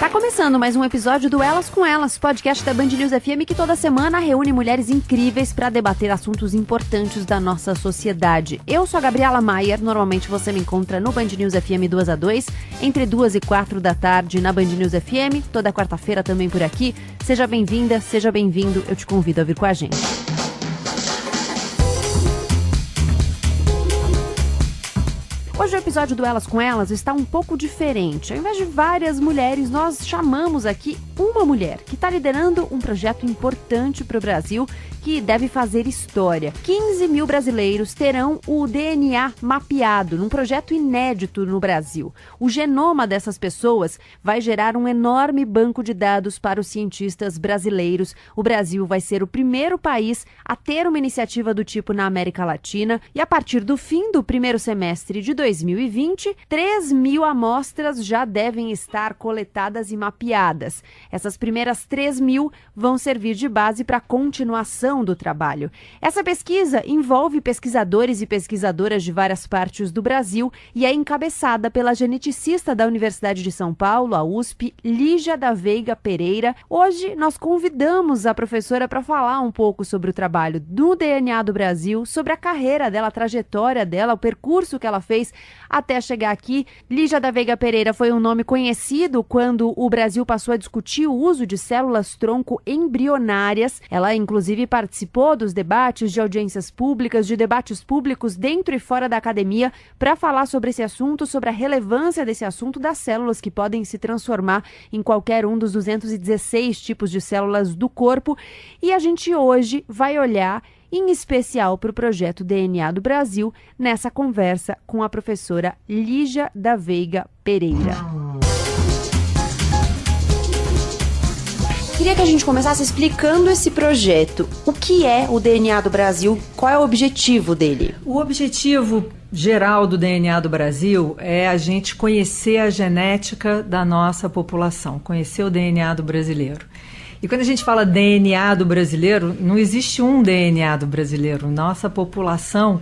Tá começando mais um episódio do Elas com Elas, podcast da Band News FM que toda semana reúne mulheres incríveis para debater assuntos importantes da nossa sociedade. Eu sou a Gabriela Maier, normalmente você me encontra no Band News FM 2 a 2, entre 2 e 4 da tarde na Band News FM, toda quarta-feira também por aqui. Seja bem-vinda, seja bem-vindo, eu te convido a vir com a gente. Hoje o episódio do Elas com Elas está um pouco diferente. Ao invés de várias mulheres, nós chamamos aqui uma mulher que está liderando um projeto importante para o Brasil que deve fazer história. 15 mil brasileiros terão o DNA mapeado num projeto inédito no Brasil. O genoma dessas pessoas vai gerar um enorme banco de dados para os cientistas brasileiros. O Brasil vai ser o primeiro país a ter uma iniciativa do tipo na América Latina e a partir do fim do primeiro semestre de 2020, 3 mil amostras já devem estar coletadas e mapeadas. Essas primeiras 3 mil vão servir de base para a continuação do trabalho. Essa pesquisa envolve pesquisadores e pesquisadoras de várias partes do Brasil e é encabeçada pela geneticista da Universidade de São Paulo, a USP, Lígia da Veiga Pereira. Hoje nós convidamos a professora para falar um pouco sobre o trabalho do DNA do Brasil, sobre a carreira dela, a trajetória dela, o percurso que ela fez até chegar aqui. Lígia da Veiga Pereira foi um nome conhecido quando o Brasil passou a discutir o uso de células-tronco embrionárias. Ela, inclusive, participou dos debates de audiências públicas, de debates públicos dentro e fora da academia para falar sobre esse assunto, sobre a relevância desse assunto das células que podem se transformar em qualquer um dos 216 tipos de células do corpo. E a gente hoje vai olhar em especial para o projeto DNA do Brasil, nessa conversa com a professora Lígia da Veiga Pereira. Queria que a gente começasse explicando esse projeto. O que é o DNA do Brasil? Qual é o objetivo dele? O objetivo geral do DNA do Brasil é a gente conhecer a genética da nossa população, conhecer o DNA do brasileiro. E quando a gente fala DNA do brasileiro, não existe um DNA do brasileiro. Nossa população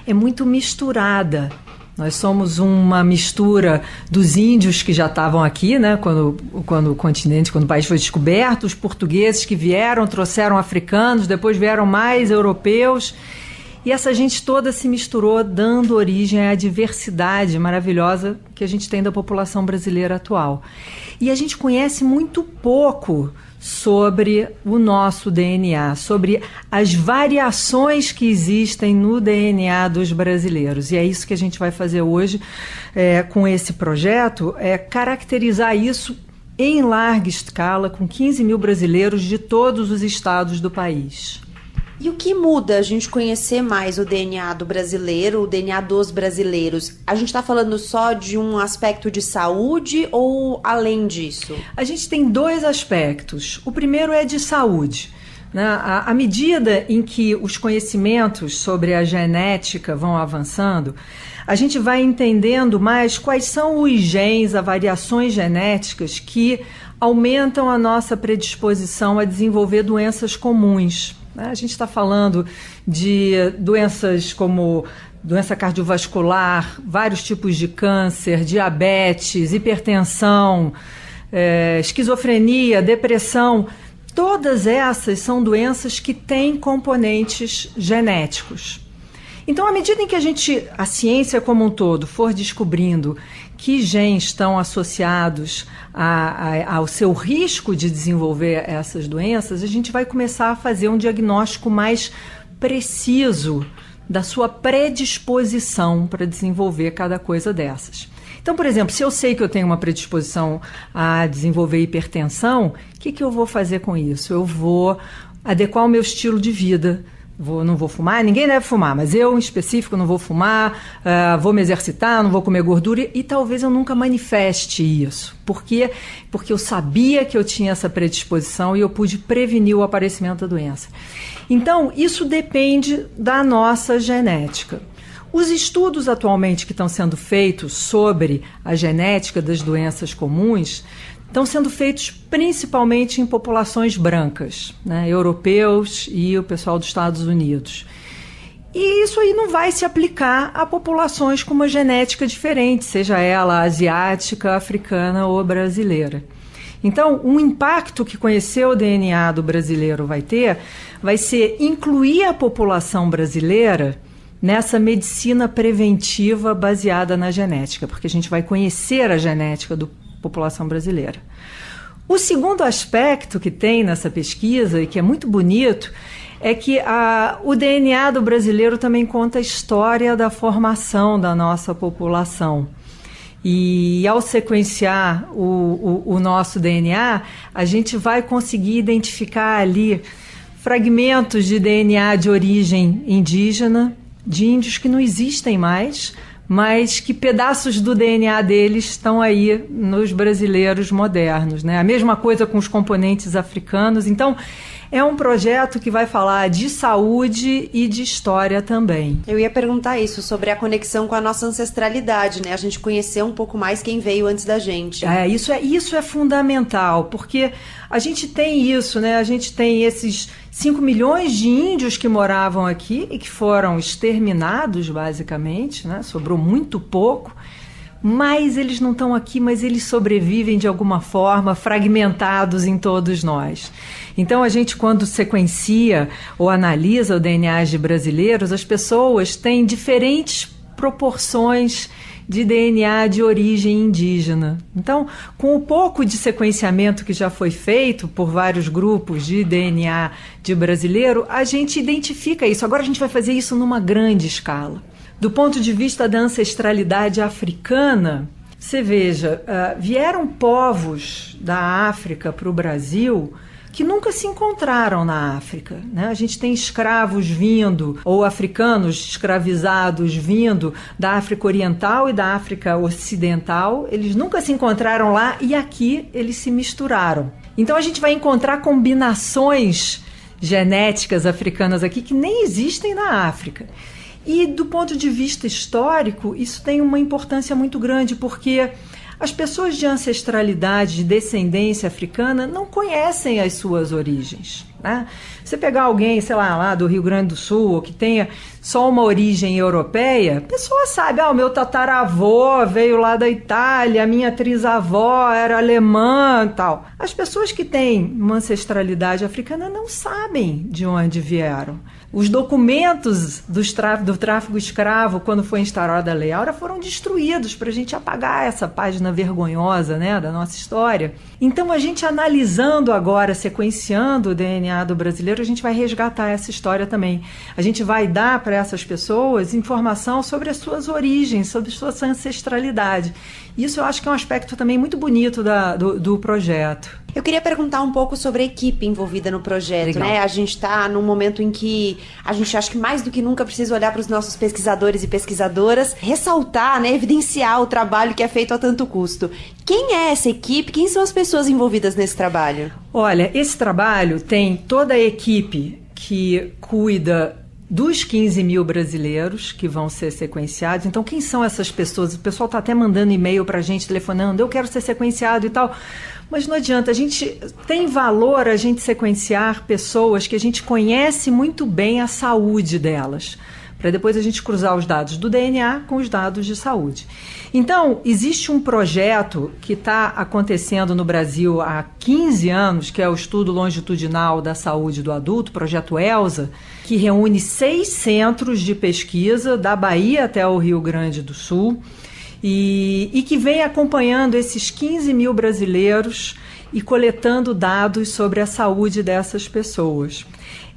é muito misturada. Nós somos uma mistura dos índios que já estavam aqui, né? Quando o país foi descoberto, os portugueses que vieram, trouxeram africanos, depois vieram mais europeus. E essa gente toda se misturou, dando origem à diversidade maravilhosa que a gente tem da população brasileira atual. E a gente conhece muito pouco sobre o nosso DNA, sobre as variações que existem no DNA dos brasileiros. E é isso que a gente vai fazer hoje com esse projeto, caracterizar isso em larga escala, com 15 mil brasileiros de todos os estados do país. E o que muda a gente conhecer mais o DNA do brasileiro, o DNA dos brasileiros? A gente está falando só de um aspecto de saúde ou além disso? A gente tem dois aspectos. O primeiro é de saúde, né? À medida em que os conhecimentos sobre a genética vão avançando, a gente vai entendendo mais quais são os genes, as variações genéticas que aumentam a nossa predisposição a desenvolver doenças comuns. A gente está falando de doenças como doença cardiovascular, vários tipos de câncer, diabetes, hipertensão, esquizofrenia, depressão. Todas essas são doenças que têm componentes genéticos. Então, à medida em que a ciência como um todo for descobrindo que genes estão associados ao seu risco de desenvolver essas doenças, a gente vai começar a fazer um diagnóstico mais preciso da sua predisposição para desenvolver cada coisa dessas. Então, por exemplo, se eu sei que eu tenho uma predisposição a desenvolver hipertensão, o que eu vou fazer com isso? Eu vou adequar o meu estilo de vida. Não vou fumar, ninguém deve fumar, mas eu, em específico, não vou fumar, vou me exercitar, não vou comer gordura e talvez eu nunca manifeste isso. Por quê? Porque eu sabia que eu tinha essa predisposição e eu pude prevenir o aparecimento da doença. Então, isso depende da nossa genética. Os estudos atualmente que estão sendo feitos sobre a genética das doenças comuns estão sendo feitos principalmente em populações brancas, né, europeus e o pessoal dos Estados Unidos. E isso aí não vai se aplicar a populações com uma genética diferente, seja ela asiática, africana ou brasileira. Então, um impacto que conhecer o DNA do brasileiro vai ser incluir a população brasileira nessa medicina preventiva baseada na genética, porque a gente vai conhecer a genética da população brasileira. O segundo aspecto que tem nessa pesquisa, e que é muito bonito, é que o DNA do brasileiro também conta a história da formação da nossa população. E ao sequenciar o nosso DNA, a gente vai conseguir identificar ali fragmentos de DNA de origem indígena, de índios que não existem mais, mas que pedaços do DNA deles estão aí nos brasileiros modernos, né? A mesma coisa com os componentes africanos. Então, é um projeto que vai falar de saúde e de história também. Eu ia perguntar isso, sobre a conexão com a nossa ancestralidade, né? A gente conhecer um pouco mais quem veio antes da gente. Isso é fundamental, porque a gente tem isso, né? A gente tem esses 5 milhões de índios que moravam aqui e que foram exterminados, basicamente, né? Sobrou muito pouco. Mas eles não estão aqui, mas eles sobrevivem de alguma forma, fragmentados em todos nós. Então, a gente, quando sequencia ou analisa o DNA de brasileiros, as pessoas têm diferentes proporções de DNA de origem indígena. Então, com o pouco de sequenciamento que já foi feito por vários grupos de DNA de brasileiro, a gente identifica isso. Agora a gente vai fazer isso numa grande escala. Do ponto de vista da ancestralidade africana, você veja, vieram povos da África para o Brasil que nunca se encontraram na África, né? A gente tem escravos vindo, ou africanos escravizados vindo da África Oriental e da África Ocidental. Eles nunca se encontraram lá e aqui eles se misturaram. Então a gente vai encontrar combinações genéticas africanas aqui que nem existem na África. E do ponto de vista histórico, isso tem uma importância muito grande, porque as pessoas de ancestralidade, de descendência africana, não conhecem as suas origens, né? Você pegar alguém, sei lá do Rio Grande do Sul, que tenha só uma origem europeia, a pessoa sabe, o meu tataravô veio lá da Itália, a minha trisavó era alemã e tal. As pessoas que têm uma ancestralidade africana não sabem de onde vieram. Os documentos do tráfico escravo, quando foi instaurada a Lei Áurea, foram destruídos para a gente apagar essa página vergonhosa, né, da nossa história. Então, a gente analisando agora, sequenciando o DNA do brasileiro, a gente vai resgatar essa história também. A gente vai dar para essas pessoas informação sobre as suas origens, sobre a sua ancestralidade. Isso eu acho que é um aspecto também muito bonito do projeto. Eu queria perguntar um pouco sobre a equipe envolvida no projeto. Legal. Né? A gente está num momento em que a gente acha que mais do que nunca precisa olhar para os nossos pesquisadores e pesquisadoras, ressaltar, né, evidenciar o trabalho que é feito a tanto custo. Quem é essa equipe? Quem são as pessoas envolvidas nesse trabalho? Olha, esse trabalho tem toda a equipe que cuida dos 15 mil brasileiros que vão ser sequenciados. Então, quem são essas pessoas? O pessoal está até mandando e-mail para a gente, telefonando, eu quero ser sequenciado e tal. Mas não adianta, tem valor a gente sequenciar pessoas que a gente conhece muito bem a saúde delas, para depois a gente cruzar os dados do DNA com os dados de saúde. Então, existe um projeto que está acontecendo no Brasil há 15 anos, que é o Estudo Longitudinal da Saúde do Adulto, projeto ELSA, que reúne 6 centros de pesquisa, da Bahia até o Rio Grande do Sul, e que vem acompanhando esses 15 mil brasileiros e coletando dados sobre a saúde dessas pessoas.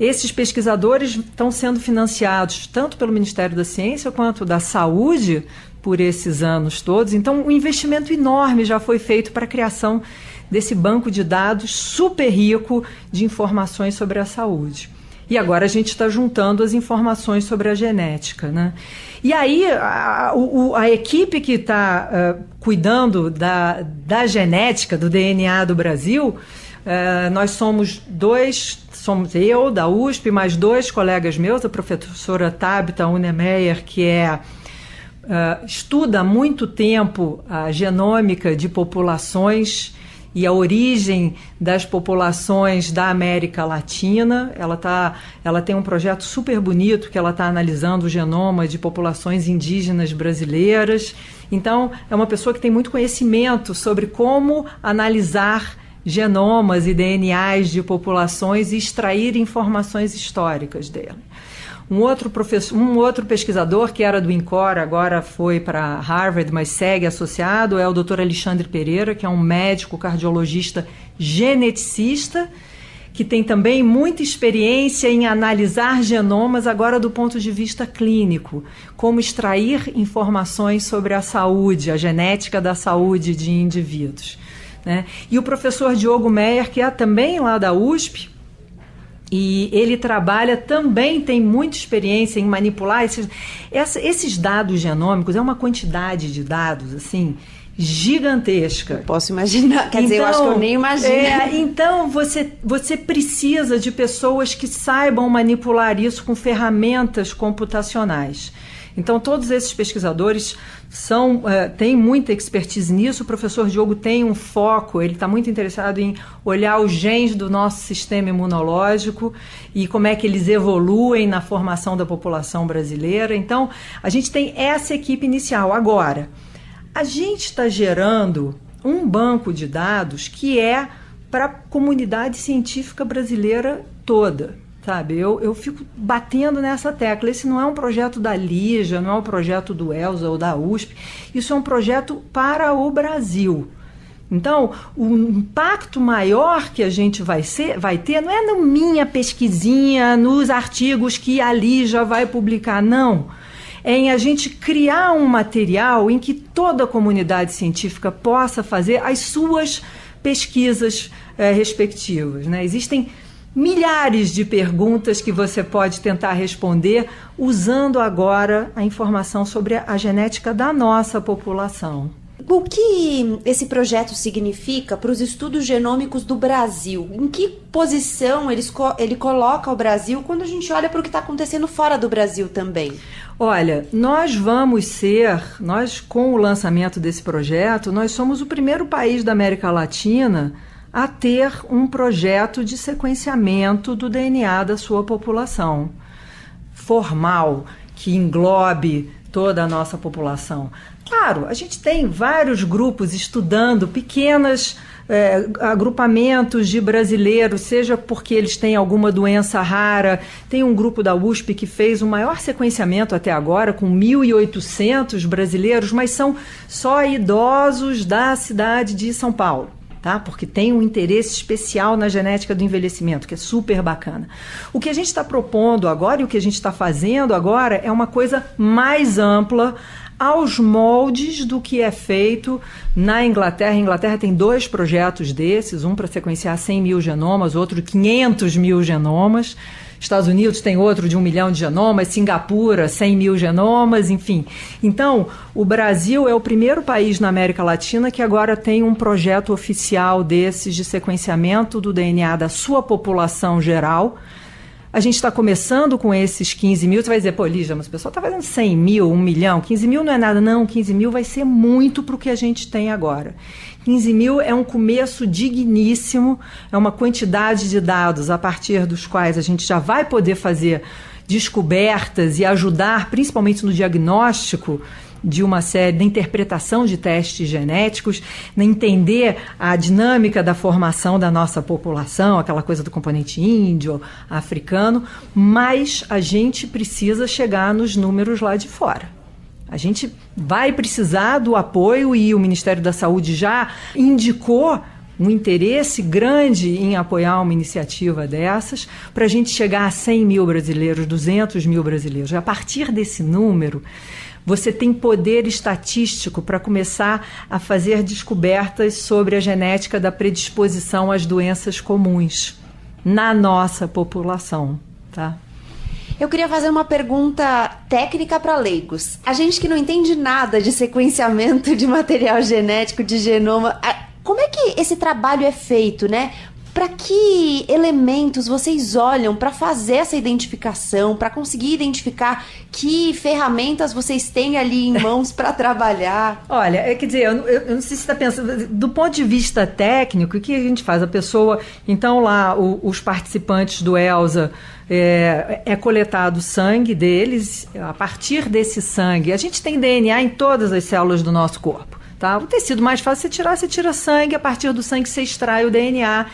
Esses pesquisadores estão sendo financiados tanto pelo Ministério da Ciência quanto da Saúde por esses anos todos. Então, um investimento enorme já foi feito para a criação desse banco de dados super rico de informações sobre a saúde. E agora a gente está juntando as informações sobre a genética, né? E aí a equipe que está cuidando da genética, do DNA do Brasil, nós somos eu, da USP, mais 2 colegas meus, a professora Tabita Unemeyer, que estuda há muito tempo a genômica de populações e a origem das populações da América Latina. Ela tem um projeto super bonito que ela está analisando o genoma de populações indígenas brasileiras. Então, é uma pessoa que tem muito conhecimento sobre como analisar genomas e DNAs de populações e extrair informações históricas dele. Um outro pesquisador que era do INCOR, agora foi para Harvard, mas segue associado, é o Dr. Alexandre Pereira, que é um médico cardiologista geneticista, que tem também muita experiência em analisar genomas agora do ponto de vista clínico, como extrair informações sobre a saúde, a genética da saúde de indivíduos, né? E o professor Diogo Meyer, que é também lá da USP, e ele trabalha também, tem muita experiência em manipular esses dados genômicos, é uma quantidade de dados, assim, gigantesca. Eu posso imaginar, quer dizer, eu acho que eu nem imagino. Então, você precisa de pessoas que saibam manipular isso com ferramentas computacionais. Então, todos esses pesquisadores têm muita expertise nisso. O professor Diogo tem um foco, ele está muito interessado em olhar os genes do nosso sistema imunológico e como é que eles evoluem na formação da população brasileira. Então, a gente tem essa equipe inicial. Agora, a gente está gerando um banco de dados que é para a comunidade científica brasileira toda. Sabe, eu fico batendo nessa tecla. Esse não é um projeto da Lígia, não é um projeto do ELSA ou da USP. Isso é um projeto para o Brasil. Então, o impacto maior que a gente vai ter não é na minha pesquisinha, nos artigos que a Lígia vai publicar, não. É em a gente criar um material em que toda a comunidade científica possa fazer as suas pesquisas respectivas, né? Existem milhares de perguntas que você pode tentar responder usando agora a informação sobre a genética da nossa população. O que esse projeto significa para os estudos genômicos do Brasil? Em que posição ele coloca o Brasil quando a gente olha para o que está acontecendo fora do Brasil também? Olha, nós com o lançamento desse projeto, nós somos o primeiro país da América Latina a ter um projeto de sequenciamento do DNA da sua população, formal, que englobe toda a nossa população. Claro, a gente tem vários grupos estudando, pequenos agrupamentos de brasileiros, seja porque eles têm alguma doença rara. Tem um grupo da USP que fez o maior sequenciamento até agora, com 1.800 brasileiros, mas são só idosos da cidade de São Paulo. Tá? Porque tem um interesse especial na genética do envelhecimento, que é super bacana. O que a gente está propondo agora e o que a gente está fazendo agora é uma coisa mais ampla, aos moldes do que é feito na Inglaterra. A Inglaterra tem 2 projetos desses, um para sequenciar 100 mil genomas, outro 500 mil genomas. Estados Unidos tem outro de 1 milhão de genomas, Singapura 100 mil genomas, enfim. Então, o Brasil é o primeiro país na América Latina que agora tem um projeto oficial desses de sequenciamento do DNA da sua população geral. A gente está começando com esses 15 mil. Você vai dizer, pô, Lígia, mas o pessoal está fazendo 100 mil, 1 milhão. 15 mil não é nada. Não, 15 mil vai ser muito para o que a gente tem agora. 15 mil é um começo digníssimo, é uma quantidade de dados a partir dos quais a gente já vai poder fazer descobertas e ajudar, principalmente no diagnóstico de uma série, da interpretação de testes genéticos, na entender a dinâmica da formação da nossa população, aquela coisa do componente índio, africano, mas a gente precisa chegar nos números lá de fora. A gente vai precisar do apoio e o Ministério da Saúde já indicou um interesse grande em apoiar uma iniciativa dessas para a gente chegar a 100 mil brasileiros, 200 mil brasileiros. A partir desse número, você tem poder estatístico para começar a fazer descobertas sobre a genética da predisposição às doenças comuns na nossa população, tá? Eu queria fazer uma pergunta técnica para leigos. A gente que não entende nada de sequenciamento de material genético, de genoma, como é que esse trabalho é feito, né? Para que elementos vocês olham para fazer essa identificação, para conseguir identificar que ferramentas vocês têm ali em mãos para trabalhar? Olha, quer dizer, eu não sei se você está pensando, do ponto de vista técnico, o que a gente faz? A pessoa, então lá, os participantes do ELSA, é coletado sangue deles. A partir desse sangue, a gente tem DNA em todas as células do nosso corpo. tá? O tecido mais fácil você tira sangue, a partir do sangue você extrai o DNA.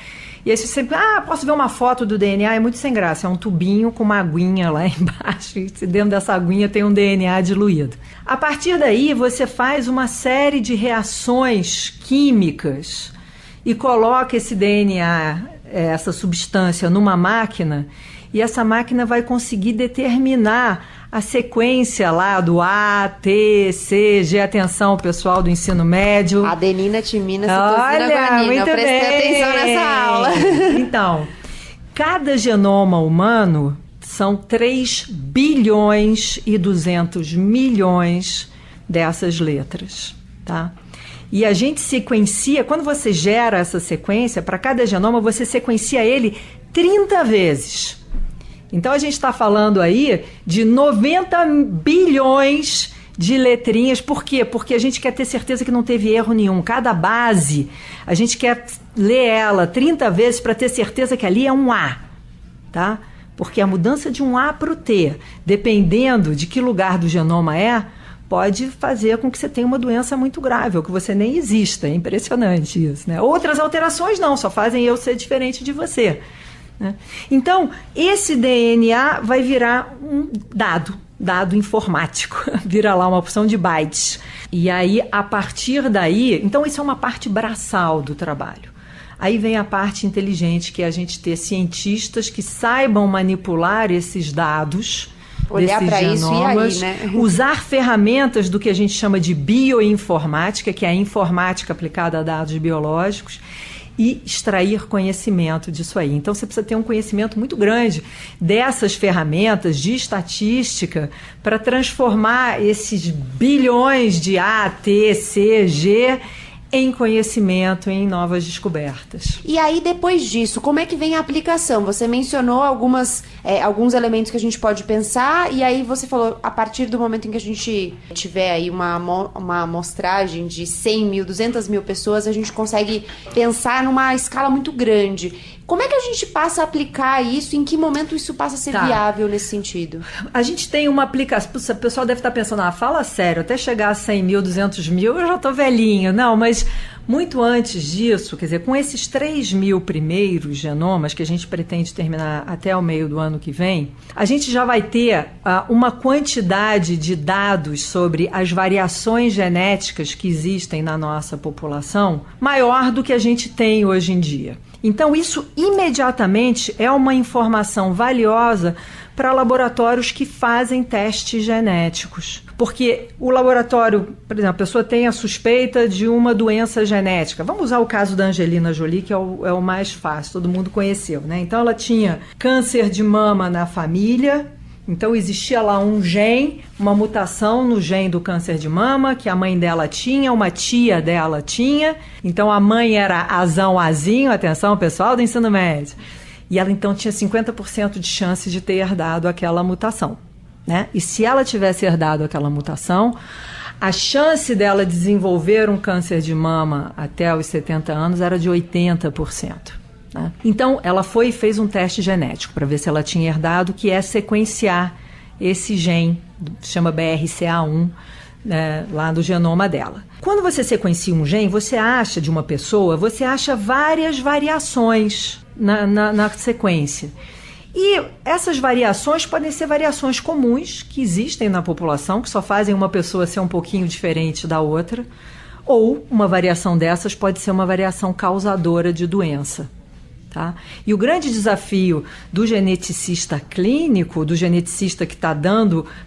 E aí você sempre, posso ver uma foto do DNA? É muito sem graça, é um tubinho com uma aguinha lá embaixo, e dentro dessa aguinha tem um DNA diluído. A partir daí você faz uma série de reações químicas e coloca esse DNA, essa substância, numa máquina, e essa máquina vai conseguir determinar a sequência lá do A, T, C, G. Atenção, pessoal do ensino médio. Adenina, timina, citosina, guanina. Eu prestei atenção nessa aula. Então, cada genoma humano são 3 bilhões e 200 milhões dessas letras, tá? E a gente sequencia, quando você gera essa sequência, para cada genoma, você sequencia ele 30 vezes. Então, a gente está falando aí de 90 bilhões de letrinhas. Por quê? Porque a gente quer ter certeza que não teve erro nenhum. Cada base, a gente quer ler ela 30 vezes para ter certeza que ali é um A, tá? Porque a mudança de um A para o T, dependendo de que lugar do genoma pode fazer com que você tenha uma doença muito grave, ou que você nem exista. É impressionante isso, né? Outras alterações não, só fazem eu ser diferente de você. Então, esse DNA vai virar um dado informático, vira lá uma opção de bytes. E aí, a partir daí, então isso é uma parte braçal do trabalho. Aí vem a parte inteligente, que é a gente ter cientistas que saibam manipular esses dados, olhar para isso e aí, né? Usar ferramentas do que a gente chama de bioinformática, que é a informática aplicada a dados biológicos, e extrair conhecimento disso aí. Então, você precisa ter um conhecimento muito grande dessas ferramentas de estatística para transformar esses bilhões de A, T, C, G em conhecimento, em novas descobertas. E aí, depois disso, como é que vem a aplicação? Você mencionou alguns elementos que a gente pode pensar, e aí você falou, a partir do momento em que a gente tiver aí uma amostragem de 100 mil, 200 mil pessoas, a gente consegue pensar numa escala muito grande. Como é que a gente passa a aplicar isso? Em que momento isso passa a ser viável nesse sentido? A gente tem uma aplicação... O pessoal deve estar pensando, fala sério, até chegar a 100 mil, 200 mil, eu já estou velhinho. Não, mas muito antes disso, quer dizer, com esses 3 mil primeiros genomas que a gente pretende terminar até o meio do ano que vem, a gente já vai ter uma quantidade de dados sobre as variações genéticas que existem na nossa população maior do que a gente tem hoje em dia. Então, isso imediatamente é uma informação valiosa para laboratórios que fazem testes genéticos. Porque o laboratório, por exemplo, a pessoa tem a suspeita de uma doença genética. Vamos usar o caso da Angelina Jolie, que é o mais fácil, todo mundo conheceu, né? Então, ela tinha câncer de mama na família. Então, existia lá um gene, uma mutação no gene do câncer de mama, que a mãe dela tinha, uma tia dela tinha. Então, a mãe era azinho, atenção, pessoal do ensino médio. E ela, então, tinha 50% de chance de ter herdado aquela mutação, né? E se ela tivesse herdado aquela mutação, a chance dela desenvolver um câncer de mama até os 70 anos era de 80%. Então, ela foi e fez um teste genético para ver se ela tinha herdado, que é sequenciar esse gene, chama BRCA1, né, lá do genoma dela. Quando você sequencia um gene, você acha de uma pessoa, você acha várias variações na sequência. E essas variações podem ser variações comuns que existem na população, que só fazem uma pessoa ser um pouquinho diferente da outra, ou uma variação dessas pode ser uma variação causadora de doença. Tá? E o grande desafio do geneticista clínico, do geneticista que está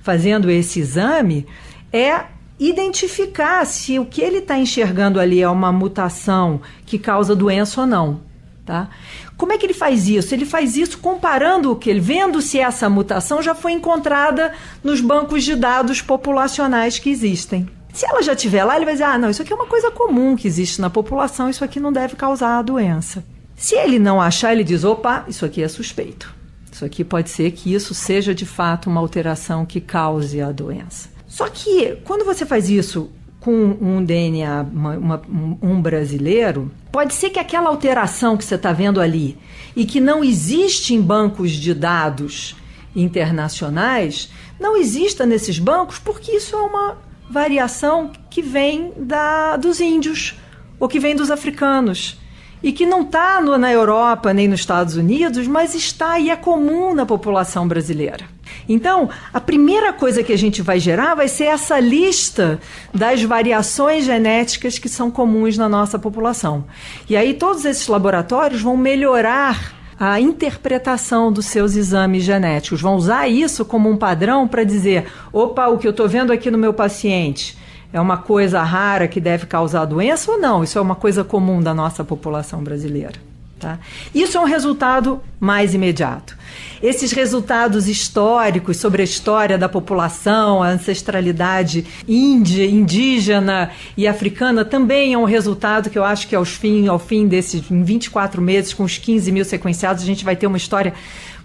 fazendo esse exame, é identificar se o que ele está enxergando ali é uma mutação que causa doença ou não. Tá? Como é que ele faz isso? Ele faz isso comparando o que ele, vendo se essa mutação já foi encontrada nos bancos de dados populacionais que existem. Se ela já estiver lá, ele vai dizer, não, isso aqui é uma coisa comum que existe na população, isso aqui não deve causar a doença. Se ele não achar, ele diz, opa, isso aqui é suspeito. Isso aqui pode ser que isso seja de fato uma alteração que cause a doença. Só que quando você faz isso com um DNA, um brasileiro, pode ser que aquela alteração que você está vendo ali e que não existe em bancos de dados internacionais, não exista nesses bancos porque isso é uma variação que vem dos índios ou que vem dos africanos e que não está na Europa nem nos Estados Unidos, mas está e é comum na população brasileira. Então, a primeira coisa que a gente vai gerar vai ser essa lista das variações genéticas que são comuns na nossa população. E aí todos esses laboratórios vão melhorar a interpretação dos seus exames genéticos, vão usar isso como um padrão para dizer, opa, o que eu estou vendo aqui no meu paciente é uma coisa rara que deve causar doença ou não? Isso é uma coisa comum da nossa população brasileira. Tá? Isso é um resultado mais imediato. Esses resultados históricos sobre a história da população, a ancestralidade indígena e africana também é um resultado que eu acho que ao fim desses em 24 meses, com os 15 mil sequenciados, a gente vai ter uma história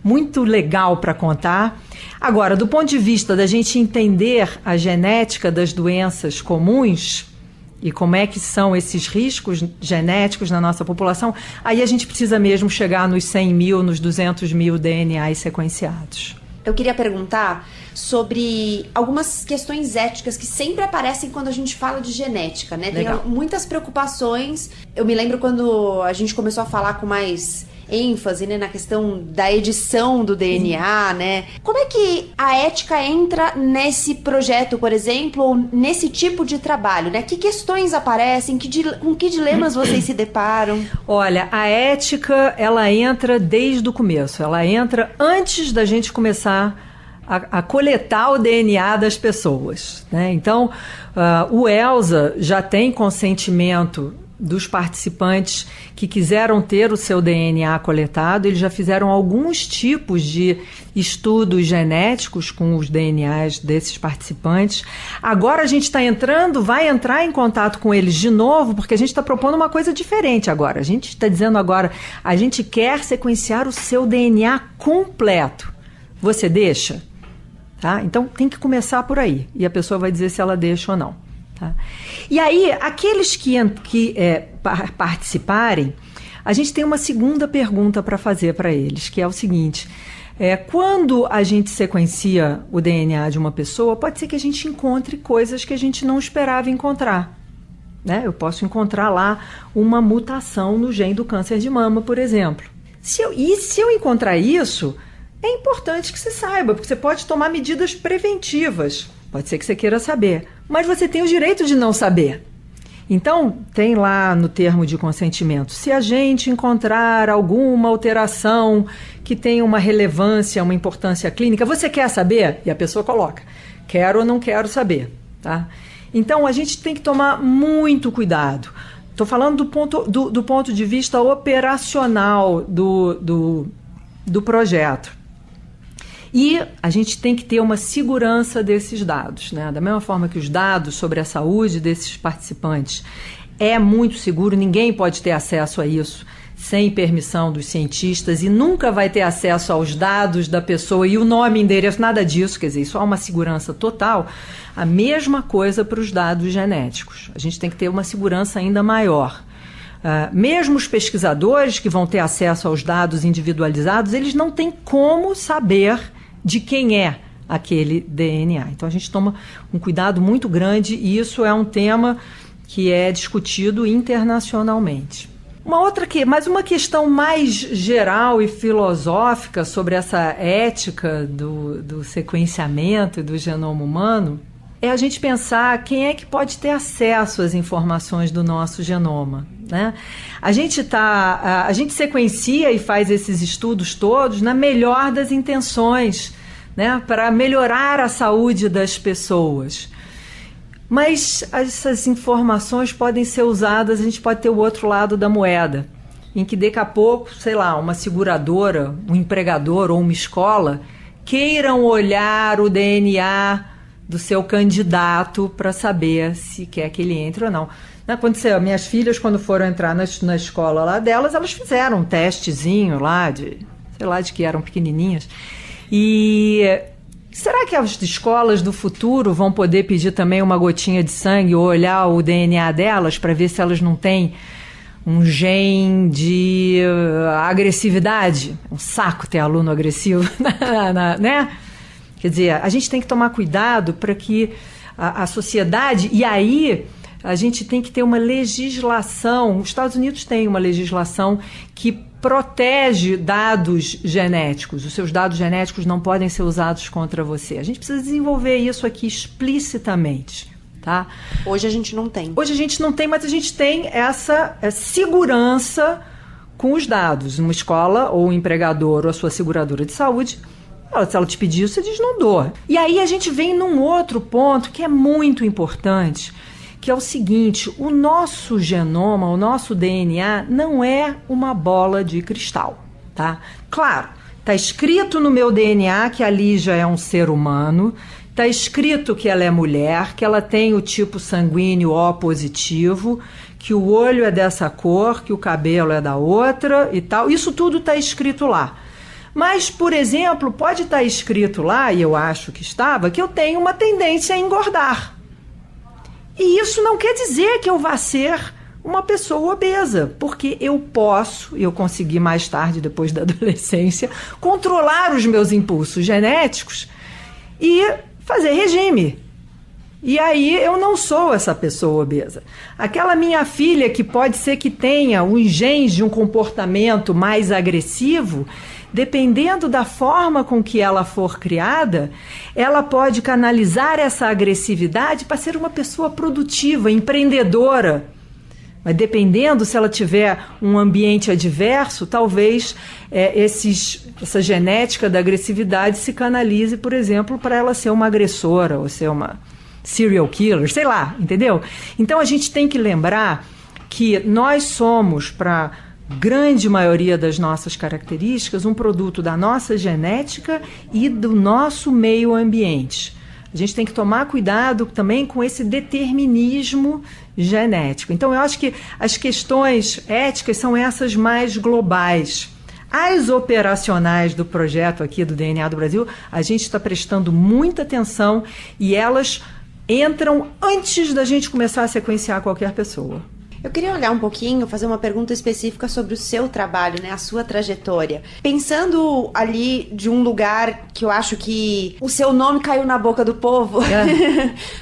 muito legal para contar. Agora, do ponto de vista da gente entender a genética das doenças comuns e como é que são esses riscos genéticos na nossa população, aí a gente precisa mesmo chegar nos 100 mil, nos 200 mil DNAs sequenciados. Eu queria perguntar sobre algumas questões éticas que sempre aparecem quando a gente fala de genética, né? Legal. Tem muitas preocupações. Eu me lembro quando a gente começou a falar com mais ênfase, né, na questão da edição do DNA, né? Como é que a ética entra nesse projeto, por exemplo, ou nesse tipo de trabalho, né? Que questões aparecem? Com que dilemas vocês se deparam? Olha, a ética, ela entra desde o começo. Ela entra antes da gente começar a coletar o DNA das pessoas, né? Então, o ELSA já tem consentimento dos participantes que quiseram ter o seu DNA coletado. Eles já fizeram alguns tipos de estudos genéticos com os DNAs desses participantes. Agora a gente vai entrar em contato com eles de novo, porque a gente está propondo uma coisa diferente agora. A gente está dizendo agora, a gente quer sequenciar o seu DNA completo. Você deixa? Tá? Então tem que começar por aí, e a pessoa vai dizer se ela deixa ou não. Tá? E aí, aqueles que participarem, a gente tem uma segunda pergunta para fazer para eles, que é o seguinte: quando a gente sequencia o DNA de uma pessoa, pode ser que a gente encontre coisas que a gente não esperava encontrar. Né? Eu posso encontrar lá uma mutação no gene do câncer de mama, por exemplo. Se eu encontrar isso, é importante que você saiba, porque você pode tomar medidas preventivas. Pode ser que você queira saber, mas você tem o direito de não saber. Então, tem lá no termo de consentimento, se a gente encontrar alguma alteração que tenha uma relevância, uma importância clínica, você quer saber? E a pessoa coloca, quero ou não quero saber. Tá? Então, a gente tem que tomar muito cuidado. Estou falando do ponto de vista operacional do projeto. E a gente tem que ter uma segurança desses dados, né? Da mesma forma que os dados sobre a saúde desses participantes é muito seguro, ninguém pode ter acesso a isso sem permissão dos cientistas e nunca vai ter acesso aos dados da pessoa e o nome, endereço, nada disso, quer dizer, isso é uma segurança total. A mesma coisa para os dados genéticos. A gente tem que ter uma segurança ainda maior. Mesmo os pesquisadores que vão ter acesso aos dados individualizados, eles não têm como saber de quem é aquele DNA. Então a gente toma um cuidado muito grande e isso é um tema que é discutido internacionalmente. Mas uma questão mais geral e filosófica sobre essa ética do sequenciamento e do genoma humano é a gente pensar quem é que pode ter acesso às informações do nosso genoma. Né? A gente sequencia e faz esses estudos todos na melhor das intenções, né? Para melhorar a saúde das pessoas. Mas essas informações podem ser usadas, a gente pode ter o outro lado da moeda, em que daqui a pouco, sei lá, uma seguradora, um empregador ou uma escola queiram olhar o DNA do seu candidato para saber se quer que ele entre ou não. Aconteceu, minhas filhas, quando foram entrar na escola lá delas, elas fizeram um testezinho lá, de que eram pequenininhas. E será que as escolas do futuro vão poder pedir também uma gotinha de sangue ou olhar o DNA delas para ver se elas não têm um gene de agressividade? É um saco ter aluno agressivo, né? Quer dizer, a gente tem que tomar cuidado para que a sociedade, e aí a gente tem que ter uma legislação. Os Estados Unidos têm uma legislação que protege dados genéticos. Os seus dados genéticos não podem ser usados contra você. A gente precisa desenvolver isso aqui explicitamente. Tá? Hoje a gente não tem. Hoje a gente não tem, mas a gente tem essa segurança com os dados. Uma escola, ou um empregador, ou a sua seguradora de saúde, se ela te pedir, você diz não dou. E aí a gente vem num outro ponto que é muito importante, que é o seguinte: o nosso genoma, o nosso DNA não é uma bola de cristal, tá? Claro, está escrito no meu DNA que a Lígia é um ser humano, está escrito que ela é mulher, que ela tem o tipo sanguíneo O positivo, que o olho é dessa cor, que o cabelo é da outra e tal. Isso tudo está escrito lá. Mas, por exemplo, pode estar escrito lá, e eu acho que estava, que eu tenho uma tendência a engordar. E isso não quer dizer que eu vá ser uma pessoa obesa, porque eu consegui mais tarde, depois da adolescência, controlar os meus impulsos genéticos e fazer regime. E aí eu não sou essa pessoa obesa. Aquela minha filha que pode ser que tenha os genes de um comportamento mais agressivo, dependendo da forma com que ela for criada, ela pode canalizar essa agressividade para ser uma pessoa produtiva, empreendedora. Mas dependendo, se ela tiver um ambiente adverso, talvez essa genética da agressividade se canalize, por exemplo, para ela ser uma agressora ou ser uma serial killer, sei lá, entendeu? Então a gente tem que lembrar que nós somos, para grande maioria das nossas características, um produto da nossa genética e do nosso meio ambiente. A gente tem que tomar cuidado também com esse determinismo genético. Então, eu acho que as questões éticas são essas mais globais. As operacionais do projeto aqui do DNA do Brasil, a gente está prestando muita atenção e elas entram antes da gente começar a sequenciar qualquer pessoa. Eu queria olhar um pouquinho, fazer uma pergunta específica sobre o seu trabalho, né, a sua trajetória. Pensando ali de um lugar que eu acho que o seu nome caiu na boca do povo,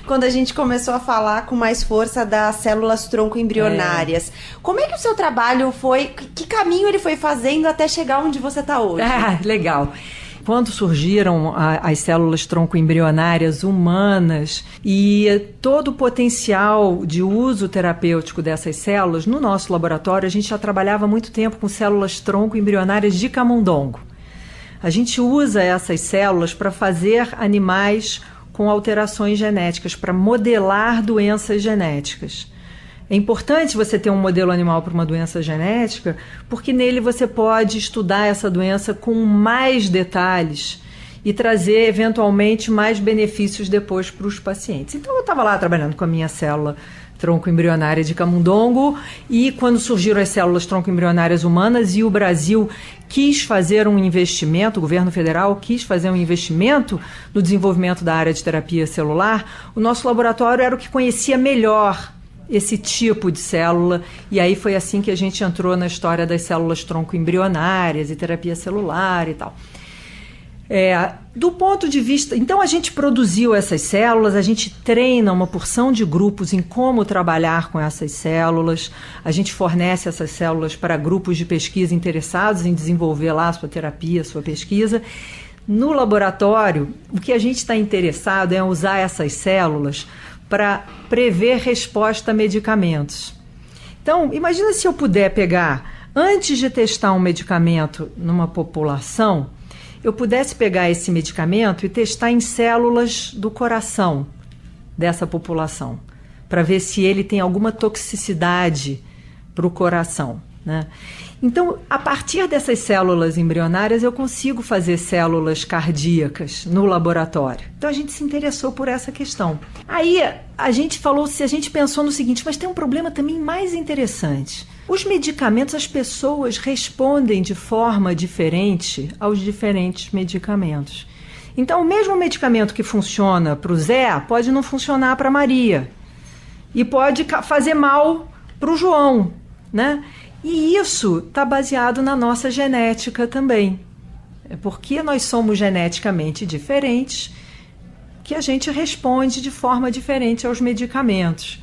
quando a gente começou a falar com mais força das células tronco embrionárias. Como é que o seu trabalho foi, que caminho ele foi fazendo até chegar onde você está hoje? Legal. Quando surgiram as células tronco-embrionárias humanas e todo o potencial de uso terapêutico dessas células, no nosso laboratório a gente já trabalhava há muito tempo com células tronco-embrionárias de camundongo. A gente usa essas células para fazer animais com alterações genéticas, para modelar doenças genéticas. É importante você ter um modelo animal para uma doença genética, porque nele você pode estudar essa doença com mais detalhes e trazer, eventualmente, mais benefícios depois para os pacientes. Então, eu estava lá trabalhando com a minha célula tronco-embrionária de camundongo e quando surgiram as células tronco-embrionárias humanas e o Brasil quis fazer um investimento, o governo federal quis fazer um investimento no desenvolvimento da área de terapia celular, o nosso laboratório era o que conhecia melhor esse tipo de célula, e aí foi assim que a gente entrou na história das células tronco-embrionárias e terapia celular e tal. Do ponto de vista... Então, a gente produziu essas células, a gente treina uma porção de grupos em como trabalhar com essas células, a gente fornece essas células para grupos de pesquisa interessados em desenvolver lá a sua terapia, a sua pesquisa. No laboratório, o que a gente está interessado é usar essas células para prever resposta a medicamentos. Então, imagina se eu puder pegar, antes de testar um medicamento numa população, eu pudesse pegar esse medicamento e testar em células do coração dessa população, para ver se ele tem alguma toxicidade para o coração, né? Então, a partir dessas células embrionárias, eu consigo fazer células cardíacas no laboratório. Então, a gente se interessou por essa questão. Aí, a gente pensou no seguinte, mas tem um problema também mais interessante. Os medicamentos, as pessoas respondem de forma diferente aos diferentes medicamentos. Então, o mesmo medicamento que funciona para o Zé pode não funcionar para a Maria. E pode fazer mal para o João, né? E isso está baseado na nossa genética também. É porque nós somos geneticamente diferentes que a gente responde de forma diferente aos medicamentos.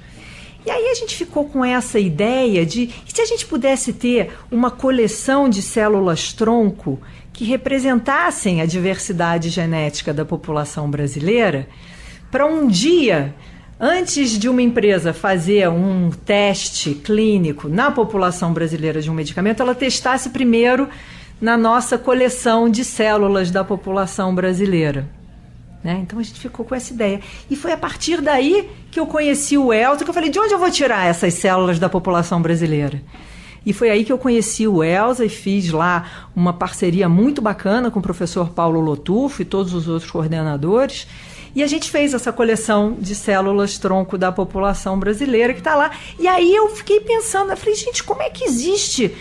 E aí a gente ficou com essa ideia de, e se a gente pudesse ter uma coleção de células-tronco que representassem a diversidade genética da população brasileira, para um dia, antes de uma empresa fazer um teste clínico na população brasileira de um medicamento, ela testasse primeiro na nossa coleção de células da população brasileira. Né? Então a gente ficou com essa ideia. E foi a partir daí que eu conheci o Elza, que eu falei, de onde eu vou tirar essas células da população brasileira? E foi aí que eu conheci o Elza e fiz lá uma parceria muito bacana com o professor Paulo Lotufo e todos os outros coordenadores. E a gente fez essa coleção de células-tronco da população brasileira que está lá. E aí eu fiquei pensando, eu falei, gente, como é que existe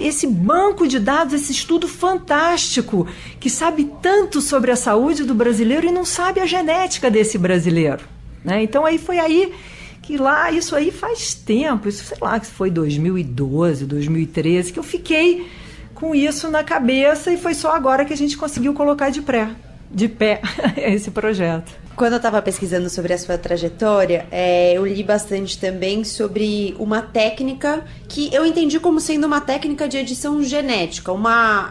esse banco de dados, esse estudo fantástico, que sabe tanto sobre a saúde do brasileiro e não sabe a genética desse brasileiro? Né? Então aí foi aí que lá, isso aí faz tempo, isso sei lá, que foi 2012, 2013, que eu fiquei com isso na cabeça e foi só agora que a gente conseguiu colocar de pé esse projeto. Quando eu estava pesquisando sobre a sua trajetória, eu li bastante também sobre uma técnica que eu entendi como sendo uma técnica de edição genética.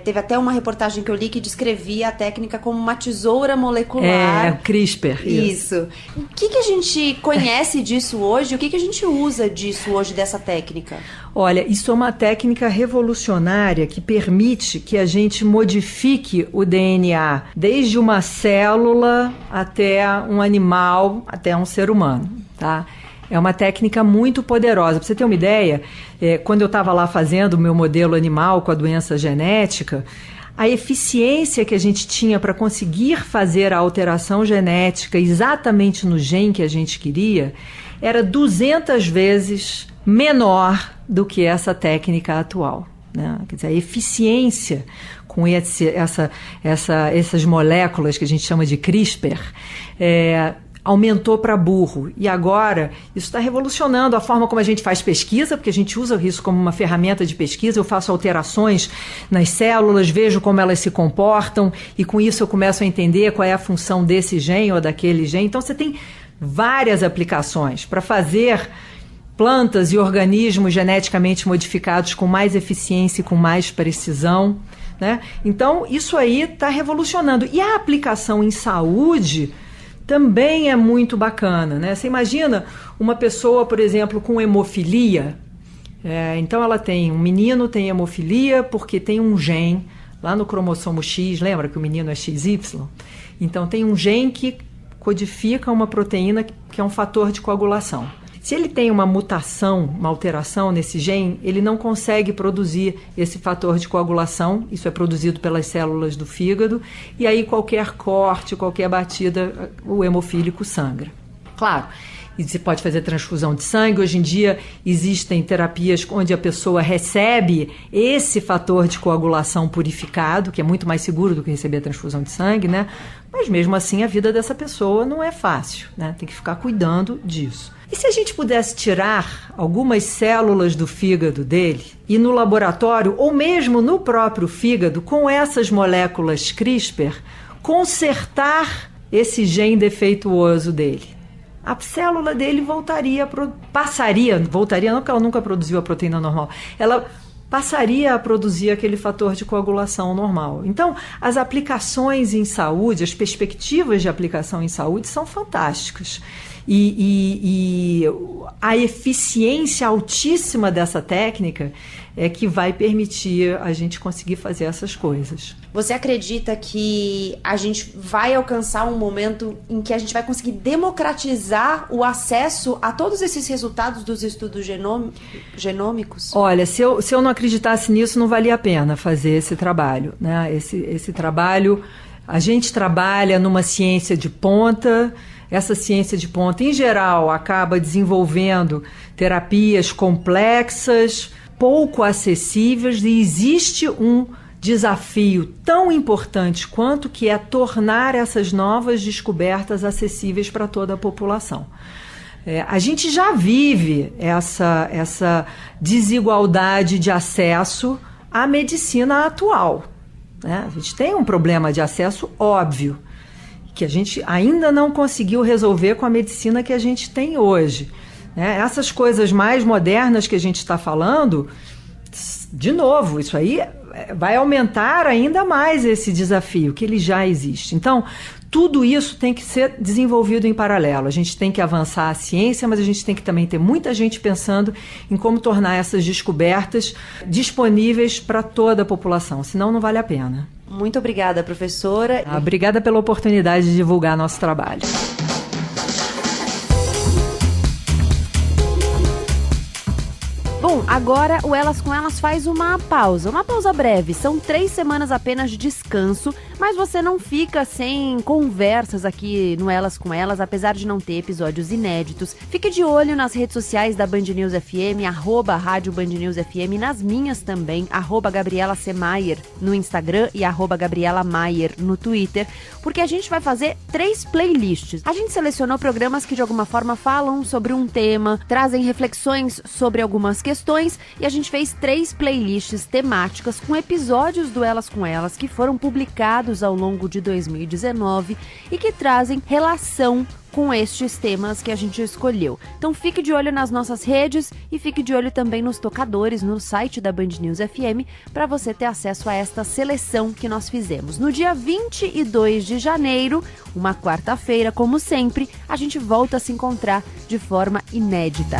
Teve até uma reportagem que eu li que descrevia a técnica como uma tesoura molecular. CRISPR. Isso. O que a gente conhece disso hoje? O que a gente usa disso hoje, dessa técnica? Olha, isso é uma técnica revolucionária que permite que a gente modifique o DNA desde uma célula até um animal, até um ser humano, tá? É uma técnica muito poderosa. Para você ter uma ideia, quando eu estava lá fazendo o meu modelo animal com a doença genética, a eficiência que a gente tinha para conseguir fazer a alteração genética exatamente no gene que a gente queria era 200 vezes menor do que essa técnica atual. Né? Quer dizer, a eficiência com essas moléculas que a gente chama de CRISPR aumentou para burro. E agora isso está revolucionando a forma como a gente faz pesquisa, porque a gente usa isso como uma ferramenta de pesquisa. Eu faço alterações nas células, vejo como elas se comportam e com isso eu começo a entender qual é a função desse gene ou daquele gene. Então você tem várias aplicações para fazer plantas e organismos geneticamente modificados com mais eficiência e com mais precisão. Né? Então, isso aí está revolucionando. E a aplicação em saúde também é muito bacana. Né? Você imagina uma pessoa, por exemplo, com hemofilia. Então, um menino tem hemofilia porque tem um gene lá no cromossomo X. Lembra que o menino é XY? Então, tem um gene que codifica uma proteína que é um fator de coagulação. Se ele tem uma mutação, uma alteração nesse gene, ele não consegue produzir esse fator de coagulação, isso é produzido pelas células do fígado, e aí qualquer corte, qualquer batida, o hemofílico sangra. Claro, e você pode fazer transfusão de sangue. Hoje em dia existem terapias onde a pessoa recebe esse fator de coagulação purificado, que é muito mais seguro do que receber a transfusão de sangue, né? Mas mesmo assim a vida dessa pessoa não é fácil, né? Tem que ficar cuidando disso. E se a gente pudesse tirar algumas células do fígado dele e no laboratório, ou mesmo no próprio fígado, com essas moléculas CRISPR, consertar esse gene defeituoso dele? A célula dele voltaria não porque ela nunca produziu a proteína normal, ela passaria a produzir aquele fator de coagulação normal. Então, as aplicações em saúde, as perspectivas de aplicação em saúde são fantásticas. E a eficiência altíssima dessa técnica é que vai permitir a gente conseguir fazer essas coisas. Você acredita que a gente vai alcançar um momento em que a gente vai conseguir democratizar o acesso a todos esses resultados dos estudos genômicos? Olha, se eu não acreditasse nisso, não valia a pena fazer esse trabalho, né? Esse trabalho, a gente trabalha numa ciência de ponta. Essa ciência de ponta, em geral, acaba desenvolvendo terapias complexas, pouco acessíveis, e existe um desafio tão importante quanto, que é tornar essas novas descobertas acessíveis para toda a população. A gente já vive essa desigualdade de acesso à medicina atual, né? A gente tem um problema de acesso óbvio, que a gente ainda não conseguiu resolver com a medicina que a gente tem hoje. Essas coisas mais modernas que a gente está falando, de novo, isso aí vai aumentar ainda mais esse desafio, que ele já existe. Então, tudo isso tem que ser desenvolvido em paralelo. A gente tem que avançar a ciência, mas a gente tem que também ter muita gente pensando em como tornar essas descobertas disponíveis para toda a população, senão não vale a pena. Muito obrigada, professora. Obrigada pela oportunidade de divulgar nosso trabalho. Bom, agora o Elas com Elas faz uma pausa breve. São 3 semanas apenas de descanso, mas você não fica sem conversas aqui no Elas com Elas, apesar de não ter episódios inéditos. Fique de olho nas redes sociais da Band News FM, @Rádio Band News FM, nas minhas também, @Gabriela C. Maier no Instagram e @Gabriela Maier no Twitter, porque a gente vai fazer 3 playlists. A gente selecionou programas que de alguma forma falam sobre um tema, trazem reflexões sobre algumas questões, e a gente fez 3 playlists temáticas com episódios do Elas com Elas que foram publicados ao longo de 2019 e que trazem relação com estes temas que a gente escolheu. Então fique de olho nas nossas redes e fique de olho também nos tocadores no site da Band News FM para você ter acesso a esta seleção que nós fizemos. No dia 22 de janeiro, uma quarta-feira, como sempre, a gente volta a se encontrar de forma inédita.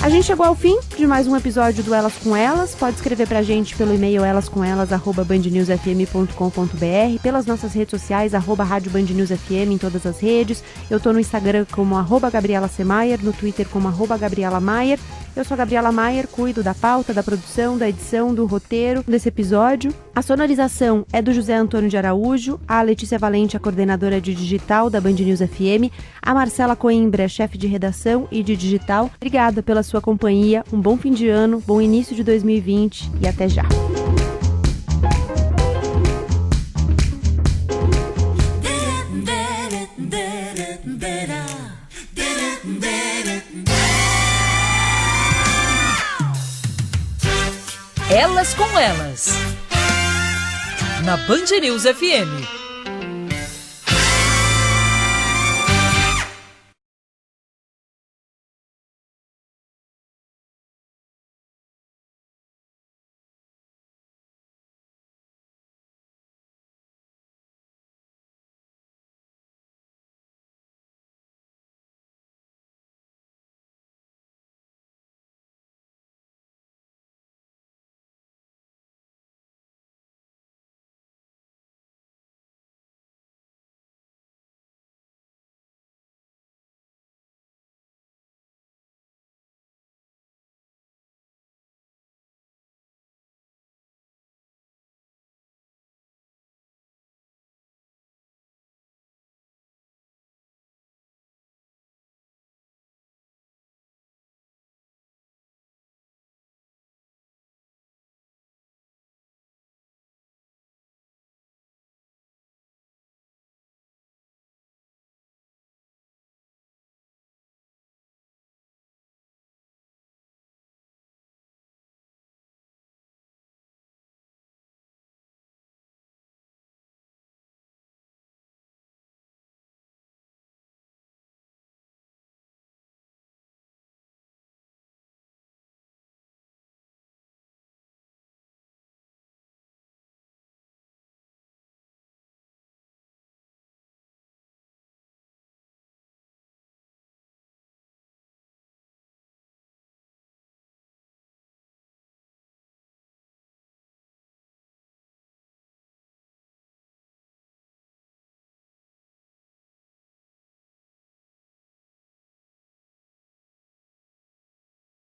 A gente chegou ao fim de mais um episódio do Elas com Elas. Pode escrever pra gente pelo e-mail elascomelas@bandnewsfm.com.br, pelas nossas redes sociais, @Rádio Band News FM em todas as redes. Eu tô no Instagram como @Gabriela C. Maier, no Twitter como @Gabriela Maier. Eu sou a Gabriela Maier, cuido da pauta, da produção, da edição, do roteiro desse episódio. A sonorização é do José Antônio de Araújo, a Letícia Valente, a coordenadora de digital da Band News FM, a Marcela Coimbra, chefe de redação e de digital. Obrigada pela sua companhia, um bom fim de ano, bom início de 2020 e até já. Elas com Elas, na Band News FM.